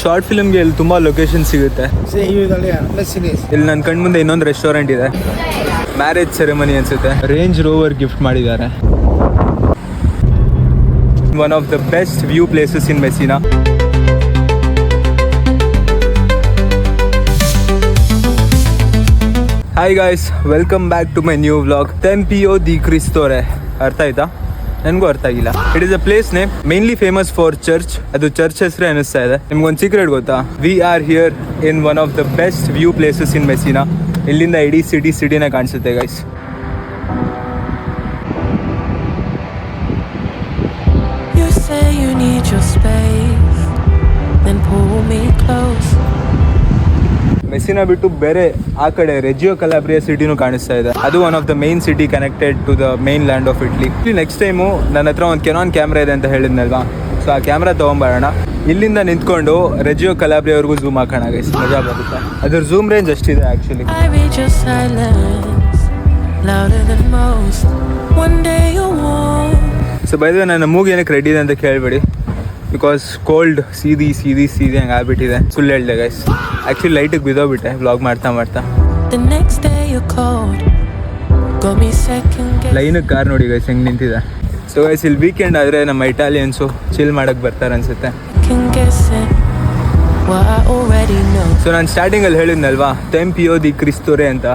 Short ಫಿಲ್ಮ್ಗೆ ಇಲ್ಲಿ ತುಂಬ location ಸಿಗುತ್ತೆ. ಇಲ್ಲಿ ನನ್ನ ಕಣ್ಮುಂದೆ ಮುಂದೆ ಇನ್ನೊಂದು ರೆಸ್ಟೋರೆಂಟ್ ಇದೆ, ಮ್ಯಾರೇಜ್ ಸೆರೆಮನಿ ಅನ್ಸುತ್ತೆ. ರೇಂಜ್ ರೋವರ್ ಗಿಫ್ಟ್ ಮಾಡಿದ್ದಾರೆ. One of the best view places in Messina. Hi guys, welcome back to my new vlog. Tempio di Cristo Re. ಅರ್ಥ ಆಯ್ತಾ? ನನಗೂ ಅರ್ಥ ಆಗಿಲ್ಲ. It is a place name mainly famous for church. ಅದು church ಹೆಸರೇ ಅನಿಸ್ತಾ ಇದೆ. ನಿಮ್ಗೊಂದು ಸೀಕ್ರೆಟ್ ಗೊತ್ತಾ? We are here in one of the best view places in Messina. ಇಲ್ಲಿಂದ ಇಡೀ ಸಿಟಿನೇ ಕಾಣಿಸುತ್ತೆ ಗೈಸ್. ಮೆಸಿನಾ ಬಿಟ್ಟು ಬೇರೆ ಆ ಕಡೆ ರೆಜಿಯೋ ಕಲಾಬ್ರಿಯಾ ಸಿಟಿನೂ ಕಾಣಿಸ್ತಾ ಇದೆ. ಅದು one of the main city connected to the main land of Italy. Next time ನನ್ನ ಹತ್ರ ಒಂದು ಕೆನಾನ್ ಕ್ಯಾಮ್ರಾ ಇದೆ ಅಂತ ಹೇಳಿದ್ನಲ್ವಾ, ಸೊ ಆ ಕ್ಯಾಮ್ರಾ ತೊಗೊಂಬರೋಣ. ಇಲ್ಲಿಂದ ನಿಂತ್ಕೊಂಡು ರೆಜಿಯೋ ಕಲಾಬ್ರಿಯಾವರೆಗೂ ಝೂಮ್ ಹಾಕೋಣ ಗೈಸ್, ಮಜಾ ಬರುತ್ತೆ. ಅದ್ರ ಝೂಮ್ ರೇಂಜ್ ಅಷ್ಟಿದೆ actually. So by the way, ನನ್ನ ಮೂಗು ಏನಕ್ಕೆ ರೆಡಿ ಇದೆ ಅಂತ ಕೇಳಬೇಡಿ, ಬಿಕಾಸ್ ಕೋಲ್ಡ್ ಸೀದಿ ಹಂಗೆ ಆಗ್ಬಿಟ್ಟಿದೆ. ಸುಳ್ಳು ಹೇಳಿದೆ ಗೈಸ್, ಆ್ಯಕ್ಚುಲಿ ಲೈಟಿಗೆ ಬಿದ್ದೋಗ್ಬಿಟ್ಟೆ ವ್ಲಾಗ್ ಮಾಡ್ತಾ. ಲೈನಿಗೆ ಕಾರ್ ನೋಡಿ ಗೈಸ್ ಹೆಂಗೆ ನಿಂತಿದೆ. ಸೊ ಗೈಸ್, ಇಲ್ಲಿ ವೀಕೆಂಡ್ ಆದರೆ ನಮ್ಮ ಇಟಾಲಿಯನ್ಸು ಚಿಲ್ ಮಾಡೋಕ್ಕೆ ಬರ್ತಾರೆ ಅನ್ಸುತ್ತೆ. ಸೊ ನಾನು ಸ್ಟಾರ್ಟಿಂಗಲ್ಲಿ ಹೇಳಿದ್ನಲ್ವಾ, ಟೆಂಪಿಯೋ ದಿ ಕ್ರಿಸ್ತೋರೆ ಅಂತ,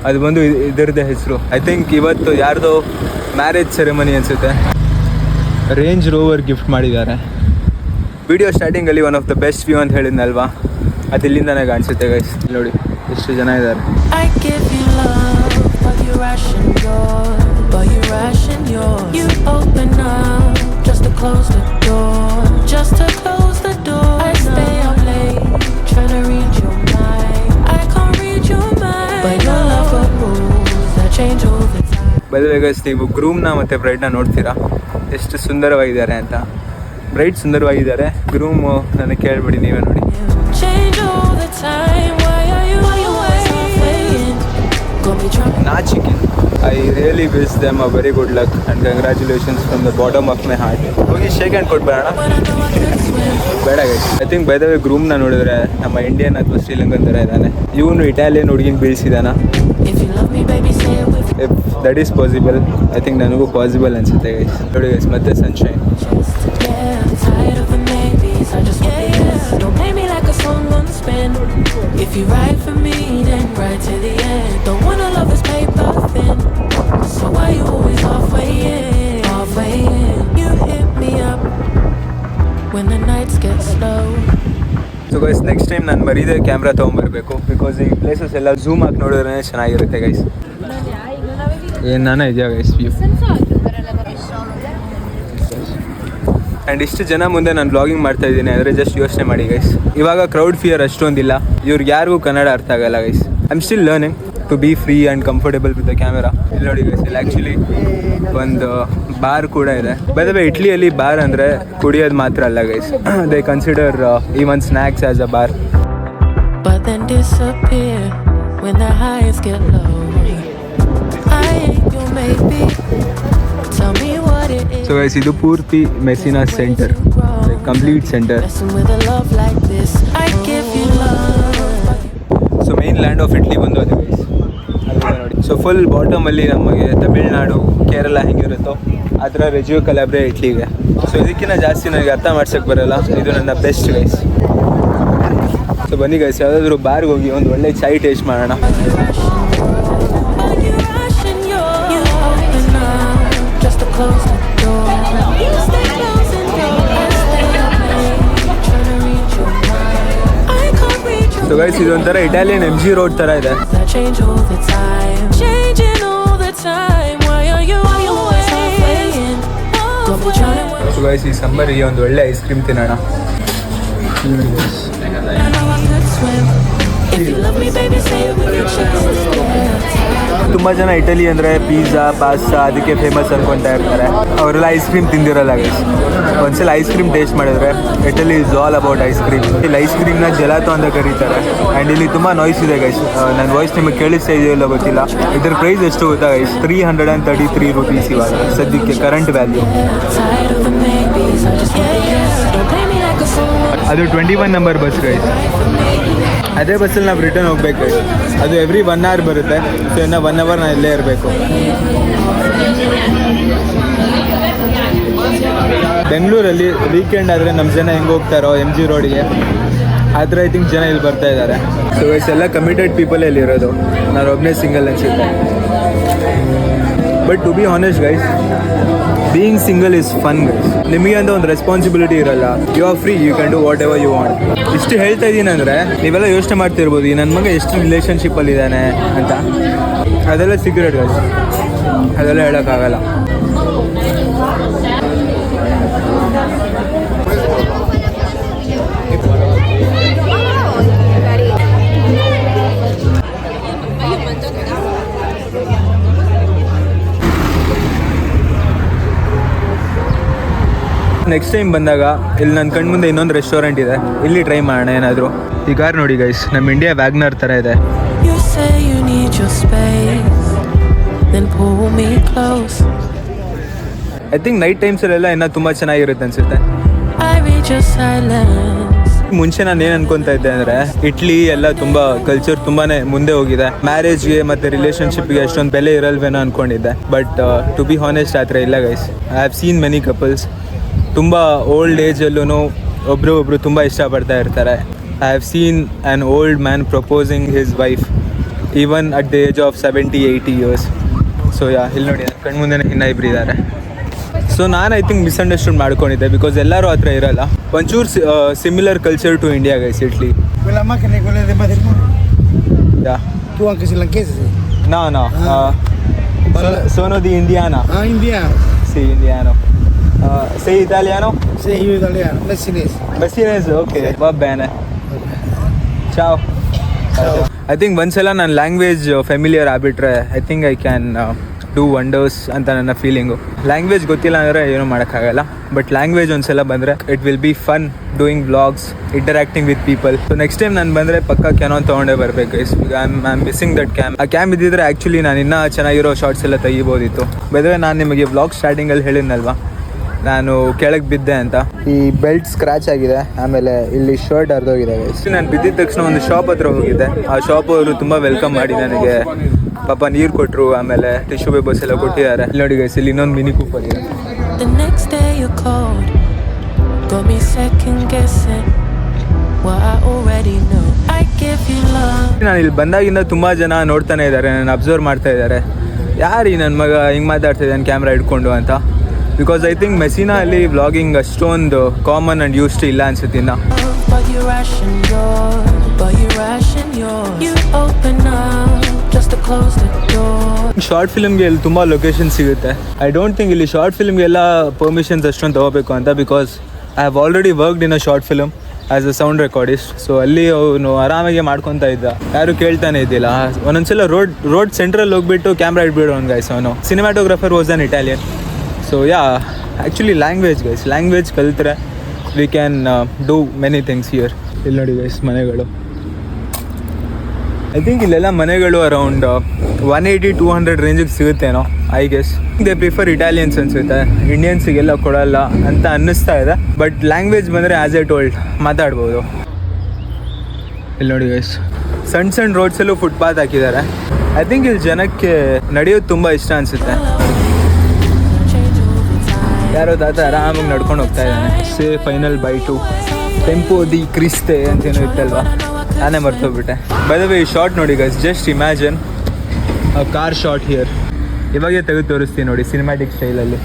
ಅದು ಬಂದು ಇದರದ್ದೇ ಹೆಸರು. ಐ ಥಿಂಕ್ ಇವತ್ತು ಯಾರ್ದೋ ಮ್ಯಾರೇಜ್ ಸೆರೆಮನಿ ಅನಿಸುತ್ತೆ. ರೇಂಜ್ ರೋವರ್ ಗಿಫ್ಟ್ ಮಾಡಿದ್ದಾರೆ. ವಿಡಿಯೋ ಸ್ಟಾರ್ಟಿಂಗಲ್ಲಿ one of the best view ಅಂತ ಹೇಳಿದ್ನಲ್ವಾ, ಅದು ಇಲ್ಲಿಂದನೇ ಕಾಣಿಸುತ್ತೆ ಗೈಸ್. ನೋಡಿ ಎಷ್ಟು ಜನ ಇದ್ದಾರೆ. ಬೈ ದ ವೇ ಗೈಸ್, ನೀವು ಗ್ರೂಮ್ನ ಮತ್ತು ಬ್ರೈಡ್ನ ನೋಡ್ತೀರಾ ಎಷ್ಟು ಸುಂದರವಾಗಿದ್ದಾರೆ ಅಂತ. ಬ್ರೈಡ್ ಸುಂದರವಾಗಿದ್ದಾರೆ, ಗ್ರೂಮು ನನಗೆ ಕೇಳ್ಬಿಡಿ, ನೀವೇ ನೋಡಿ. ನಾಚಿಕೆ. I really wish them a very good luck and congratulations from the bottom of my heart. ಹೋಗಿ ಶೇಕ್ ಹ್ಯಾಂಡ್ ಕೊಟ್ಬೇಡ, ಬೇಡ guys. I think by the way, ಗ್ರೂಮ್ನ ನೋಡಿದ್ರೆ ನಮ್ಮ ಇಂಡಿಯನ್ ಅಥವಾ ಶ್ರೀಲಂಕನ್ ಥರ ಇದ್ದಾನೆ. ಇವನು ಇಟಾಲಿಯನ್ ಹುಡುಗಿನ ಬೀಳಿಸಿದಾನ. If that is possible, I think ನನಗೂ ಪಾಸಿಬಲ್ ಅನಿಸುತ್ತೆ ಗೈಸ್. ನೋಡಿ ಗೈಸ್, ಮತ್ತೆ sunshine. If you ride for me, then ride to the end. Don't wanna love is paper thin, so why you always halfway in? You hit me up when the nights get slow. So guys, next time ನಾನು ಮರೀದೆ camera ತೊಗೊಂಬರ್ಬೇಕು, because ಈ places ಎಲ್ಲ zoom ಹಾಕಿ ನೋಡಿದ್ರೆ ಚೆನ್ನಾಗಿರುತ್ತೆ guys. ಏನಾನ ಇದೆಯಾ guys view. And ಇಷ್ಟು ಜನ ಮುಂದೆ ನಾನು ಬ್ಲಾಗಿಂಗ್ ಮಾಡ್ತಾ ಇದ್ದೀನಿ ಅಂದರೆ ಜಸ್ಟ್ ಯೋಚನೆ ಮಾಡಿ ಗೈಸ್. ಇವಾಗ ಕ್ರೌಡ್ ಫಿಯರ್ ಅಷ್ಟೊಂದಿಲ್ಲ, ಇವ್ರಿಗೆ ಯಾರಿಗೂ ಕನ್ನಡ ಅರ್ಥ ಆಗಲ್ಲ guys. I am still learning to be free and comfortable with the camera. ಇಲ್ಲಿ ನೋಡಿ ಗೈಸ್, ಇಲ್ಲಿ ಆ್ಯಕ್ಚುಲಿ ಒಂದು ಬಾರ್ ಕೂಡ ಇದೆ. ಬೈ ದ ವೇ, ಇಟ್ಲಿಯಲ್ಲಿ ಬಾರ್ ಅಂದರೆ ಕುಡಿಯೋದು ಮಾತ್ರ ಅಲ್ಲ guys, they consider even snacks as a bar. So guys, ಇದು ಪೂರ್ತಿ Messina center, complete center. So main land of Italy ಬಂದು ಅದು ಗೈಸ್, ಅಲ್ಲಿದೆ ನೋಡಿ. ಸೊ ಫುಲ್ ಬಾಟಮಲ್ಲಿ ನಮಗೆ ತಮಿಳ್ನಾಡು, ಕೇರಳ ಹೆಂಗಿರುತ್ತೋ ಆ ಥರ ರೆಜಿಯೋ ಕಲಾಬ್ರಿಯಾ ಇಟ್ಲಿ ಇದೆ. ಸೊ ಇದಕ್ಕಿಂತ ಜಾಸ್ತಿ ನನಗೆ ಅರ್ಥ ಮಾಡ್ಸೋಕ್ಕೆ ಬರೋಲ್ಲ. ಇದು ನನ್ನ ಬೆಸ್ಟ್ ಗೈಸ್. ಸೊ ಬನ್ನಿ ಗೈಸ್, ಯಾವುದಾದ್ರೂ ಬಾರ್ಗೆ ಹೋಗಿ ಒಂದು ಒಳ್ಳೆ ಚಾಯ್ ಟೇಸ್ಟ್ ಮಾಡೋಣ. ಸೊ ಗೈಸ್, ಇದೊಂಥರ ಇಟಾಲಿಯನ್ MG ರೋಡ್ ಥರ ಇದೆ. ಸೊ ಗೈಸ್, ಈ ಸಮ್ಮರಿಗೆ ಒಂದು ಒಳ್ಳೆ ಐಸ್ ಕ್ರೀಮ್ ತಿನ್ನೋಣ. ತುಂಬ ಜನ ಇಟಲಿ ಅಂದರೆ ಪಿಜ್ಜಾ, ಪಾಸ್ತಾ ಅದಕ್ಕೆ ಫೇಮಸ್ ಅನ್ಕೊತಾ ಇರ್ತಾರೆ. ಅವರೆಲ್ಲ ಐಸ್ ಕ್ರೀಮ್ ತಿಂದಿರಲ್ಲ ಗೈಸ್. ಒಂದ್ಸಲ ಐಸ್ ಕ್ರೀಮ್ ಟೇಸ್ಟ್ ಮಾಡಿದ್ರೆ, Italy is all about ice cream. ಇಲ್ಲಿ ಐಸ್ ಕ್ರೀಮ್ನ ಜೆಲಾಟೋ ಅಂತ ಕರೀತಾರೆ. ಆ್ಯಂಡ್ ಇಲ್ಲಿ ತುಂಬ ನಾಯ್ಸ್ ಇದೆ ಗೈಸ್. ನನ್ನ ವಾಯ್ಸ್ ನಿಮಗೆ ಕೇಳಿಸ್ತಾ ಇದೆಯಲ್ಲ ಗೊತ್ತಿಲ್ಲ. ಇದ್ರ ಪ್ರೈಸ್ ಎಷ್ಟು ಗೊತ್ತಾ ಗೈಸ್? 333 ರೂಪೀಸ್ ಇವಾಗ ಸದ್ಯಕ್ಕೆ ಕರೆಂಟ್ ವ್ಯಾಲ್ಯೂ. ಅದು 21 ನಂಬರ್ ಬಸ್ ಗೈಸ್. ಅದೇ ಬಸ್ಸಲ್ಲಿ ನಾವು ರಿಟರ್ನ್ ಹೋಗ್ಬೇಕು. ಅದು ಎವ್ರಿ 1 hour ಬರುತ್ತೆ. ಸೊ ಇನ್ನು 1 hour ನಾನು ಇಲ್ಲೇ ಇರಬೇಕು. ಬೆಂಗಳೂರಲ್ಲಿ ವೀಕೆಂಡ್ ಆದರೆ ನಮ್ಮ ಜನ ಹೆಂಗೆ ಹೋಗ್ತಾರೋ MG ರೋಡಿಗೆ, ಆ ಥರ ಐ ಥಿಂಕ್ ಜನ ಇಲ್ಲಿ ಬರ್ತಾ ಇದ್ದಾರೆ. ಸೊ ಗೈಸ್ ಎಲ್ಲ ಕಮಿಟೆಡ್ ಪೀಪಲ್ ಇರೋದು. ನಾನು ಒಬ್ಬನೇ ಸಿಂಗಲ್ ಅನಿಸುತ್ತೆ. But to be honest guys, being single is fun guys. ನಿಮಗೆ ಅಂತ ಒಂದು ರೆಸ್ಪಾನ್ಸಿಬಿಲಿಟಿ ಇರಲ್ಲ. You are free, you can do whatever you want. ಇಷ್ಟು ಹೇಳ್ತಾ ಇದ್ದೀನಿ ಅಂದರೆ ನೀವೆಲ್ಲ ಯೋಚನೆ ಮಾಡ್ತಿರ್ಬೋದು, ಈ ನನ್ನ ಮಗ ಎಷ್ಟು ರಿಲೇಷನ್ಶಿಪ್ಪಲ್ಲಿ ಇದ್ದಾನೆ ಅಂತ. ಅದೆಲ್ಲ ಸೀಕ್ರೆಟ್ ಗೈಸ್, ಅದೆಲ್ಲ ಹೇಳೋಕ್ಕಾಗಲ್ಲ. ನೆಕ್ಸ್ಟ್ ಟೈಮ್ ಬಂದಾಗ ಇಲ್ಲಿ ನನ್ನ ಕಣ್ಣು ಮುಂದೆ ಇನ್ನೊಂದು ರೆಸ್ಟೋರೆಂಟ್ ಇದೆ, ಇಲ್ಲಿ ಟ್ರೈ ಮಾಡೋಣ ಏನಾದರೂ. ಈ ಕಾರ್ ನೋಡಿ ಗೈಸ್, ನಮ್ಮ ಇಂಡಿಯಾ ವ್ಯಾಗ್ನರ್ ಥರ ಇದೆ. ಐ ಥಿಂಕ್ ನೈಟ್ ಟೈಮ್ಸಲ್ಲೆಲ್ಲ ಇನ್ನೂ ತುಂಬ ಚೆನ್ನಾಗಿರುತ್ತೆ ಅನಿಸುತ್ತೆ. ಮುಂಚೆ ನಾನು ಏನು ಅನ್ಕೊತಾ ಇದ್ದೆ ಅಂದರೆ ಇಟ್ಲಿ ಎಲ್ಲ ತುಂಬ ಕಲ್ಚರ್ ತುಂಬಾ ಮುಂದೆ ಹೋಗಿದೆ. ಮ್ಯಾರೇಜ್ಗೆ ಮತ್ತು ರಿಲೇಷನ್ಶಿಪ್ಗೆ ಅಷ್ಟೊಂದು ಬೆಲೆ ಇರಲ್ವೇನೋ ಅಂದ್ಕೊಂಡಿದ್ದೆ. ಬಟ್ ಟು ಬಿ ಹಾನೆಸ್ಟ್ ಆ ಥರ ಇಲ್ಲ guys. I have seen many couples ತುಂಬ ಓಲ್ಡ್ ಏಜಲ್ಲೂ ಒಬ್ಬರು ತುಂಬ ಇಷ್ಟಪಡ್ತಾ ಇರ್ತಾರೆ. I have seen an old man proposing his wife even at the age of 70-80 years. So ಇಲ್ಲಿ ನೋಡಿ ಕಣ್ಣು ಮುಂದೆ ಇನ್ನೂ ಇಬ್ಬರು ಇದ್ದಾರೆ. ಸೊ ನಾನು ಐ ಥಿಂಕ್ ಮಿಸ್ಅಂಡರ್ಸ್ಟ್ಯಾಂಡ್ ಮಾಡ್ಕೊಂಡಿದ್ದೆ, ಬಿಕಾಸ್ ಎಲ್ಲರೂ ಆ ಥರ ಇರಲ್ಲ. ಒಂಚೂರು similar culture to India guys, Italy. No. Sono di Indiana. Ah, Indiano. Sì, indiano. Sei italiano? Sì, io italiano, messinese. Messinese, ok, va bene. Ciao. I think ಒಂದ್ಸಲ ನನ್ನ language familiar ಆಗ್ಬಿಟ್ರೆ I think I can do wonders ಅಂತ ನನ್ನ feeling. Language ಗೊತ್ತಿಲ್ಲ ಅಂದರೆ ಏನೂ ಮಾಡೋಕ್ಕಾಗಲ್ಲ. But language ಒಂದ್ಸಲ ಬಂದರೆ it will be fun doing vlogs, interacting with people. So next time ನಾನು ಬಂದರೆ ಪಕ್ಕ ಕ್ಯಾನೋನ್ ತೊಗೊಂಡೇ ಬರಬೇಕು guys. I am missing that cam. ಆ ಕ್ಯಾಮ್ ಇದ್ದಿದ್ರೆ ಆ್ಯಕ್ಚುಲಿ ನಾನು ಇನ್ನೂ ಚೆನ್ನಾಗಿರೋ ಶಾರ್ಟ್ಸ್ ಎಲ್ಲ ತೆಗಿಬೋದಿತ್ತು. ಬೆದ್ರೆ ನಾನು ನಿಮಗೆ ವ್ಲಾಗ್ ಸ್ಟಾರ್ಟಿಂಗಲ್ಲಿ ಹೇಳಿದ್ನಲ್ವಾ, ನಾನು ಕೆಳಗೆ ಬಿದ್ದೆ ಅಂತ. ಈ ಬೆಲ್ಟ್ ಸ್ಕ್ರ್ಯಾಚ್ ಆಗಿದೆ, ಆಮೇಲೆ ಇಲ್ಲಿ ಶರ್ಟ್ ಹರಿದೋಗಿದೆ ಗೈಸ್. ನಾನು ಬಿದ್ದಿದ ತಕ್ಷಣ ಒಂದು ಶಾಪ್ ಹತ್ರ ಹೋಗಿದ್ದೆ. ಆ ಶಾಪ್ ಅವರು ತುಂಬ ವೆಲ್ಕಮ್ ಮಾಡಿ ನನಗೆ ಪಾಪ ನೀರು ಕೊಟ್ಟರು, ಆಮೇಲೆ ಟಿಶ್ಯೂ ಪೇಪರ್ಸ್ ಎಲ್ಲ ಕೊಟ್ಟಿದ್ದಾರೆ. ಇಲ್ಲಿ ನೋಡಿ ಗೈಸ್, ಇಲ್ಲಿ ಇನ್ನೊಂದು ಮಿನಿ ಕೂಪರ್ ಇದೆ. ನಾನು ಇಲ್ಲಿ ಬಂದಾಗಿಂದ ತುಂಬ ಜನ ನೋಡ್ತಾನೆ ಇದ್ದಾರೆ, ನಾನು ಅಬ್ಸರ್ವ್ ಮಾಡ್ತಾ ಇದ್ದಾರೆ, ಯಾರು ಈ ನನ್ನ ಮಗ ಹಿಂಗೆ ಮಾತಾಡ್ತಾ ಇದ್ದಾನೆ ಕ್ಯಾಮ್ರಾ ಇಟ್ಕೊಂಡು ಅಂತ. ಬಿಕಾಸ್ ಐ ಥಿಂಕ್ ಮೆಸಿನಾ ಅಲ್ಲಿ ವ್ಲಾಗಿಂಗ್ ಅಷ್ಟೊಂದು ಕಾಮನ್ ಆ್ಯಂಡ್ ಯೂಸ್ಡ್ ಇಲ್ಲ ಅನ್ಸುತ್ತೆ ಇನ್ನು. ಶಾರ್ಟ್ ಫಿಲ್ಮ್ಗೆ ಇಲ್ಲಿ ತುಂಬ ಲೊಕೇಶನ್ ಸಿಗುತ್ತೆ. ಐ ಡೋಂಟ್ ಥಿಂಕ್ ಇಲ್ಲಿ ಶಾರ್ಟ್ ಫಿಲ್ಮ್ಗೆಲ್ಲ ಪರ್ಮಿಷನ್ಸ್ ಅಷ್ಟೊಂದು ತೊಗೋಬೇಕು ಅಂತ. Because I have already worked in a short film as a sound recordist. So ಅಲ್ಲಿ ಅವನು ಆರಾಮಾಗಿ ಮಾಡ್ಕೊತಾ ಇದ್ದ, ಯಾರು ಕೇಳ್ತಾನೆ ಇದ್ದಿಲ್ಲ. ಒಂದೊಂದ್ಸಲ ರೋಡ್ ಸೆಂಟ್ರಲ್ಲಿ ಹೋಗ್ಬಿಟ್ಟು ಕ್ಯಾಮ್ರಾ ಇಟ್ಬಿಡೋ ಒಂದು ಗೈಸ್. ಅವನು cinematographer was an Italian. So actually language ಕಲಿತ್ರೆ we can do many things here. ಇಲ್ಲಿ ನೋಡಿ ಗೈಸ್ ಮನೆಗಳು. ಐ ಥಿಂಕ್ ಇಲ್ಲೆಲ್ಲ ಮನೆಗಳು ಅರೌಂಡ್ 180-200 ರೇಂಜಿಗೆ ಸಿಗುತ್ತೇನೋ I guess. They prefer Italians ಅನ್ಸುತ್ತೆ, ಇಂಡಿಯನ್ಸಿಗೆಲ್ಲ ಕೊಡಲ್ಲ ಅಂತ ಅನ್ನಿಸ್ತಾ ಇದೆ. ಬಟ್ ಲ್ಯಾಂಗ್ವೇಜ್ ಬಂದರೆ ಆ್ಯಸ್ ಎ ಟೋಲ್ಡ್ ಮಾತಾಡ್ಬೋದು. ಇಲ್ಲಿ ನೋಡಿ ಗೈಸ್, ಸಣ್ಣ ರೋಡ್ಸಲ್ಲೂ ಫುಟ್ಪಾತ್ ಹಾಕಿದ್ದಾರೆ. ಐ ಥಿಂಕ್ ಇಲ್ಲಿ ಜನಕ್ಕೆ ನಡೆಯೋದು ತುಂಬ ಇಷ್ಟ ಅನಿಸುತ್ತೆ. ಯಾರೋ ತಾತ ಆರಾಮಾಗಿ ನಡ್ಕೊಂಡು ಹೋಗ್ತಾ ಇದ್ದಾನೆ. Say final bye to Tempio di Cristo Re ಅಂತೇನೋ ಇತ್ತಲ್ವಾ, ನಾನೇ ಮರ್ತೋಗ್ಬಿಟ್ಟೆ. ಬೈ ದ ವೇ ಈ ಶಾರ್ಟ್ ನೋಡಿ guys, just imagine a car shot here. ಇವಾಗೇ ತೆಗೆದು ತೋರಿಸ್ತೀನಿ ನೋಡಿ ಸಿನಿಮ್ಯಾಟಿಕ್ ಸ್ಟೈಲಲ್ಲಿ.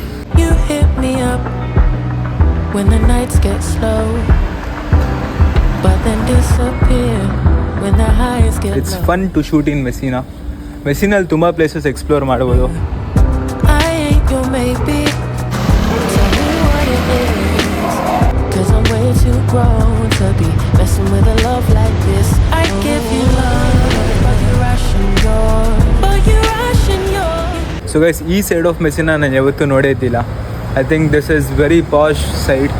It's fun to shoot in Messina. ಮೆಸಿನಲ್ಲಿ ತುಂಬ ಪ್ಲೇಸಸ್ ಎಕ್ಸ್ಪ್ಲೋರ್ ಮಾಡ್ಬೋದು. Too grown to be messing with a love like this. I give you love, but you rushing yours. So guys, ಈ side of Messina ನಾನು ಯಾವತ್ತೂ ನೋಡಿದ್ದಿಲ್ಲ. I think this is very posh side.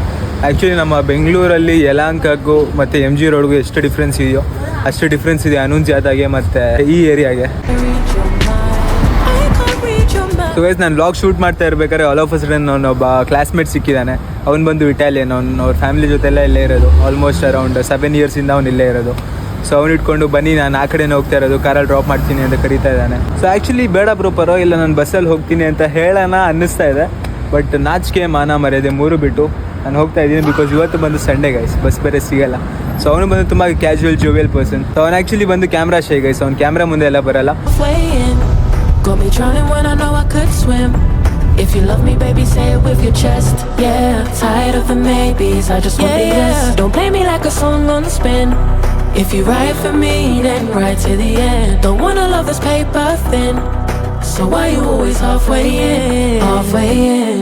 Actually ನಮ್ಮ ಬೆಂಗಳೂರಲ್ಲಿ ಯಲಹಂಕಗೂ ಮತ್ತು MG ರೋಡ್ಗೂ ಎಷ್ಟು difference ಇದೆಯೋ ಅಷ್ಟು ಡಿಫ್ರೆನ್ಸ್ ಇದೆ ಅನುಂಜಾದಾಗೆ ಮತ್ತು ಈ ಏರಿಯಾಗೆ. ಸೊ ಗೈಸ್ ನಾನು ವ್ಲಾಗ್ ಶೂಟ್ ಮಾಡ್ತಾ ಇರ್ಬೇಕಾದ್ರೆ ಆಲ್ ಆಫ್ ಅ ಸಡನ್ ಒಬ್ಬ ಕ್ಲಾಸ್ಮೇಟ್ ಸಿಕ್ಕಿದ್ದಾನೆ. ಅವ್ನು ಬಂದು ಇಟಾಲಿಯನ್, ಅವ್ರ ಫ್ಯಾಮಿಲಿ ಜೊತೆಲ್ಲ ಇಲ್ಲೇ ಇರೋದು. ಆಲ್ಮೋಸ್ಟ್ ಅರೌಂಡ್ 7 ಇಯರ್ಸಿಂದ ಅವ್ನು ಇಲ್ಲೇ ಇರೋದು. ಸೊ ಅವ್ನು ಇಟ್ಕೊಂಡು ಬನ್ನಿ ನಾನು ಆ ಕಡೆನೇ ಹೋಗ್ತಾ ಇರೋದು, ಕಾರಲ್ಲಿ ಡ್ರಾಪ್ ಮಾಡ್ತೀನಿ ಅಂತ ಕರೀತಾ ಇದ್ದಾನೆ. ಸೊ ಆ್ಯಕ್ಚುಲಿ ಬೇಡ ಬ್ರೋ ಪರವಾಗಿಲ್ಲ, ನಾನು ಬಸ್ಸಲ್ಲಿ ಹೋಗ್ತೀನಿ ಅಂತ ಹೇಳೋಣ ಅನ್ನಿಸ್ತಾ ಇದೆ. ಬಟ್ ನಾಚಿಕೆ ಮಾನ ಮರ್ಯಾದೆ ಮೂರು ಬಿಟ್ಟು ನಾನು ಹೋಗ್ತಾ ಇದ್ದೀನಿ. ಬಿಕಾಸ್ ಇವತ್ತು ಬಂದು ಸಂಡೇ ಗೈಸ್, ಬಸ್ ಬೇರೆ ಸಿಗಲ್ಲ. ಸೊ ಅವನು ಬಂದು ತುಂಬ ಕ್ಯಾಶುವಲ್ ಜೋವಿಯಲ್ ಪರ್ಸನ್. ಸೊ ಅವ್ನು ಆ್ಯಕ್ಚುಲಿ ಬಂದು ಕ್ಯಾಮ್ರಾ ಶೈ ಗೈಸ್, ಅವ್ನು ಕ್ಯಾಮ್ರಾ ಮುಂದೆ ಎಲ್ಲ ಬರಲ್ಲ. Got me drowning when I know I could swim. If you love me, baby, say it with your chest. Yeah, tired of the maybes, I just want the yes. Don't play me like a song on the spin. If you ride for me, then ride to the end. Don't wanna love this paper thin. So why you always halfway in? Halfway in.